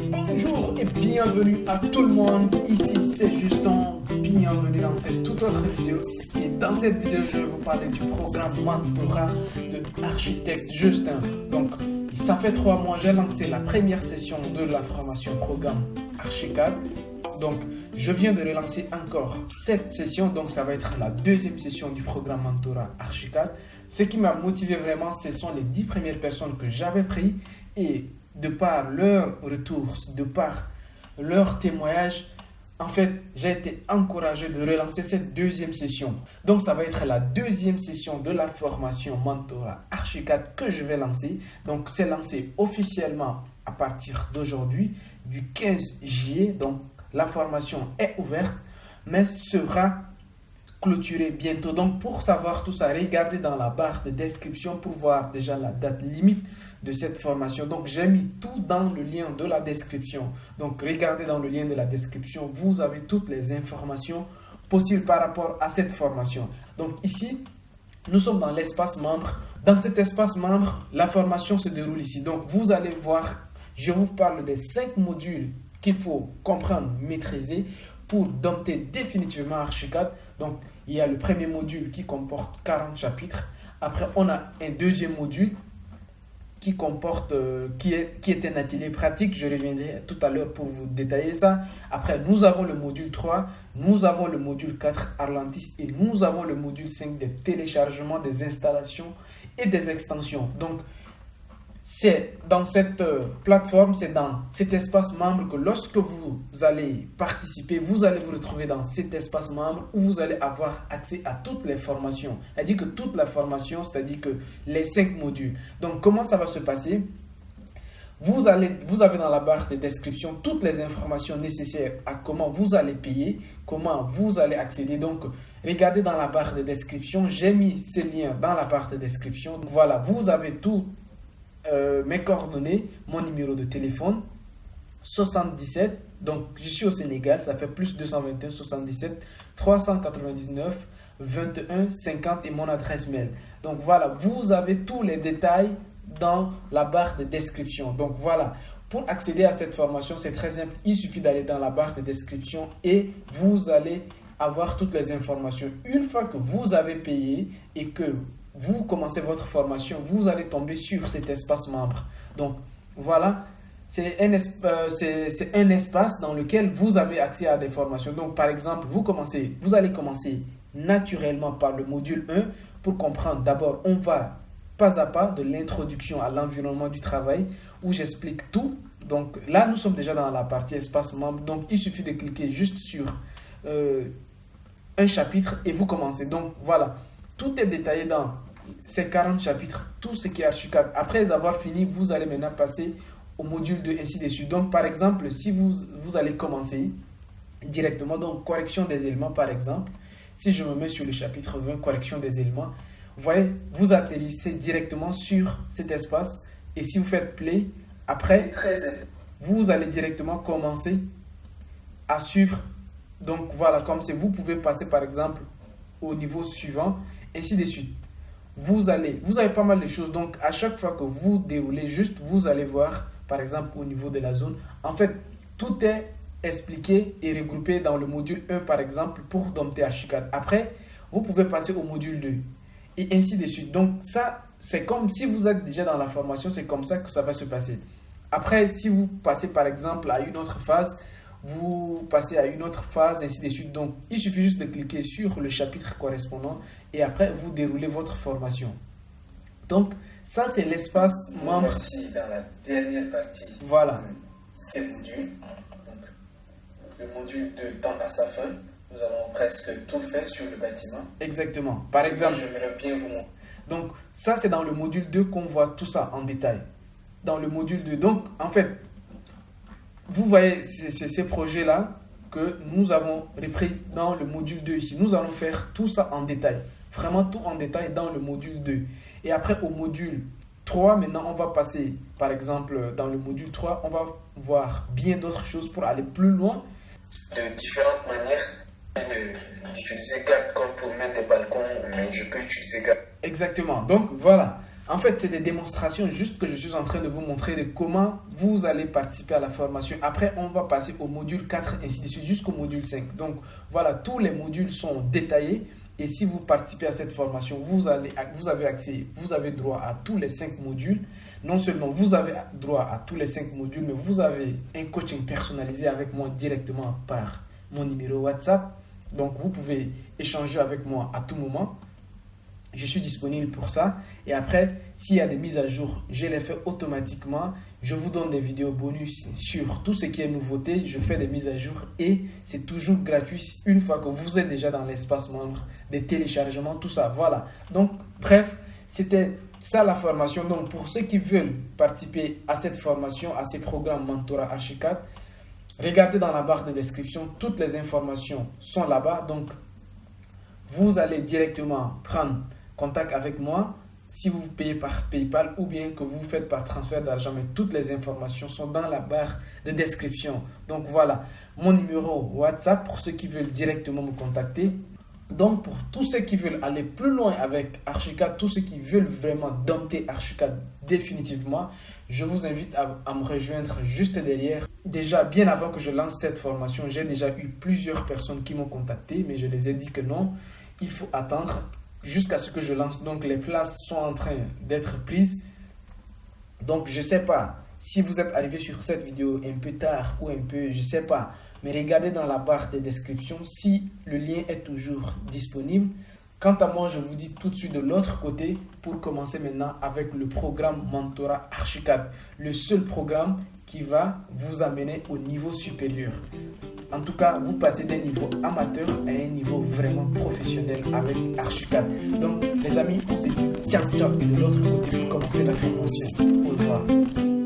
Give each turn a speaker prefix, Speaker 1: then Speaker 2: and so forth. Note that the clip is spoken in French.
Speaker 1: Bonjour et bienvenue à tout le monde, ici c'est Justin, bienvenue dans cette toute autre vidéo. Et dans cette vidéo je vais vous parler du programme mentorat de Architecte Justin. Donc ça fait 3 mois, j'ai lancé la première session de la formation programme Archicad. Donc je viens de relancer encore cette session, donc ça va être la deuxième session du programme mentorat Archicad. Ce qui m'a motivé vraiment, ce sont les 10 premières personnes que j'avais prises et de par leur retour, de par leur témoignage, en fait, j'ai été encouragé de relancer cette deuxième session. Donc, ça va être la deuxième session de la formation mentorat Archicad que je vais lancer. Donc, c'est lancé officiellement à partir d'aujourd'hui, du 15 juillet. Donc, la formation est ouverte, mais sera clôturée bientôt. Donc, pour savoir tout ça, regardez dans la barre de description pour voir déjà la date limite de cette formation. Donc, j'ai mis tout dans le lien de la description. Donc, regardez dans le lien de la description, vous avez toutes les informations possibles par rapport à cette formation. Donc, ici, nous sommes dans l'espace membre. Dans cet espace membre, la formation se déroule ici. Donc, vous allez voir, je vous parle des 5 modules qu'il faut comprendre, maîtriser pour dompter définitivement Archicad. Donc, il y a le premier module qui comporte 40 chapitres. Après, on a un deuxième module qui comporte, qui est un atelier pratique. Je reviendrai tout à l'heure pour vous détailler ça. Après, nous avons le module 3, nous avons le module 4, Arlantis, et nous avons le module 5 des téléchargements, des installations et des extensions. Donc, c'est dans cette plateforme, c'est dans cet espace membre que lorsque vous allez participer, vous allez vous retrouver dans cet espace membre où vous allez avoir accès à toutes les formations. C'est-à-dire que toute la formation, c'est-à-dire que les 5 modules. Donc, comment ça va se passer? Vous avez dans la barre de description toutes les informations nécessaires à comment vous allez payer, comment vous allez accéder. Donc, regardez dans la barre de description, j'ai mis ces liens dans la barre de description. Donc, voilà, vous avez tout. Mes coordonnées, mon numéro de téléphone 77, donc je suis au Sénégal, ça fait plus 221 77 399 21 50 et mon adresse mail. Donc voilà, vous avez tous les détails dans la barre de description. Donc voilà, pour accéder à cette formation, c'est très simple, il suffit d'aller dans la barre de description et vous allez avoir toutes les informations. Une fois que vous avez payé et que vous commencez votre formation, vous allez tomber sur cet espace membre. Donc, voilà, c'est un espace dans lequel vous avez accès à des formations. Donc, par exemple, vous allez commencer naturellement par le module 1 pour comprendre. D'abord, on va pas à pas de l'introduction à l'environnement du travail où j'explique tout. Donc, là, nous sommes déjà dans la partie espace membre. Donc, il suffit de cliquer juste sur un chapitre et vous commencez. Donc, voilà, tout est détaillé dans ces 40 chapitres, tout ce qui est Archicad. Après avoir fini, vous allez maintenant passer au module 2, ainsi de suite. Donc, par exemple, si vous allez commencer directement, donc correction des éléments, par exemple, si je me mets sur le chapitre 20, correction des éléments, vous voyez, vous atterrissez directement sur cet espace et si vous faites play, après, vous allez directement commencer à suivre. Donc, voilà, comme c'est, vous pouvez passer, par exemple, au niveau suivant, ainsi de suite. Vous avez pas mal de choses. Donc, à chaque fois que vous déroulez juste, vous allez voir, par exemple, au niveau de la zone. En fait, tout est expliqué et regroupé dans le module 1, par exemple, pour dompter Archicad. Après, vous pouvez passer au module 2 et ainsi de suite. Donc, ça, c'est comme si vous êtes déjà dans la formation, c'est comme ça que ça va se passer. Après, si vous passez, par exemple, à une autre phase, vous passez à une autre phase, ainsi de suite. Donc, il suffit juste de cliquer sur le chapitre correspondant et après, vous déroulez votre formation. Donc, ça, c'est l'espace membre.
Speaker 2: Voici dans la dernière partie.
Speaker 1: Voilà.
Speaker 2: Ces modules. Donc, le module 2 tend à sa fin. Nous avons presque tout fait sur le bâtiment.
Speaker 1: Exactement. Par exemple,
Speaker 2: j'aimerais bien vous montrer.
Speaker 1: Donc, ça, c'est dans le module 2 qu'on voit tout ça en détail. Dans le module 2. Donc, en fait, vous voyez ces projets-là que nous avons repris dans le module 2 ici. Nous allons faire tout ça en détail. Vraiment tout en détail dans le module 2. Et après, au module 3, maintenant, on va passer, par exemple, dans le module 3, on va voir bien d'autres choses pour aller plus loin.
Speaker 2: De différentes manières d'utiliser GAP comme pour mettre des balcons, mais je peux utiliser GAP.
Speaker 1: Exactement. Donc, voilà. En fait, c'est des démonstrations juste que je suis en train de vous montrer de comment vous allez participer à la formation. Après, on va passer au module 4, ainsi de suite, jusqu'au module 5. Donc, voilà, tous les modules sont détaillés. Et si vous participez à cette formation, vous avez droit à tous les 5 modules. Non seulement vous avez droit à tous les 5 modules, mais vous avez un coaching personnalisé avec moi directement par mon numéro WhatsApp. Donc, vous pouvez échanger avec moi à tout moment. Je suis disponible pour ça. Et après, s'il y a des mises à jour, je les fais automatiquement. Je vous donne des vidéos bonus sur tout ce qui est nouveauté. Je fais des mises à jour et c'est toujours gratuit une fois que vous êtes déjà dans l'espace membre, des téléchargements, tout ça. Voilà. Donc, bref, c'était ça la formation. Donc, pour ceux qui veulent participer à cette formation, à ces programmes Mentorat Archicad, regardez dans la barre de description. Toutes les informations sont là-bas. Donc, vous allez directement prendre contact avec moi si vous payez par PayPal ou bien que vous faites par transfert d'argent. Mais toutes les informations sont dans la barre de description. Donc voilà, mon numéro WhatsApp pour ceux qui veulent directement me contacter. Donc pour tous ceux qui veulent aller plus loin avec Archicad, tous ceux qui veulent vraiment dompter Archicad définitivement, je vous invite à me rejoindre juste derrière. Déjà, bien avant que je lance cette formation, j'ai déjà eu plusieurs personnes qui m'ont contacté, mais je les ai dit que non, il faut attendre jusqu'à ce que je lance. Donc, les places sont en train d'être prises. Donc, je ne sais pas si vous êtes arrivé sur cette vidéo un peu tard ou un peu, je ne sais pas. Mais regardez dans la barre de description si le lien est toujours disponible. Quant à moi, je vous dis tout de suite de l'autre côté pour commencer maintenant avec le programme Mentorat Archicad. Le seul programme qui va vous amener au niveau supérieur. En tout cas, vous passez d'un niveau amateur à un niveau vraiment professionnel avec Archicad. Donc, les amis, on se dit ciao ciao et de l'autre côté pour commencer la formation. Au revoir.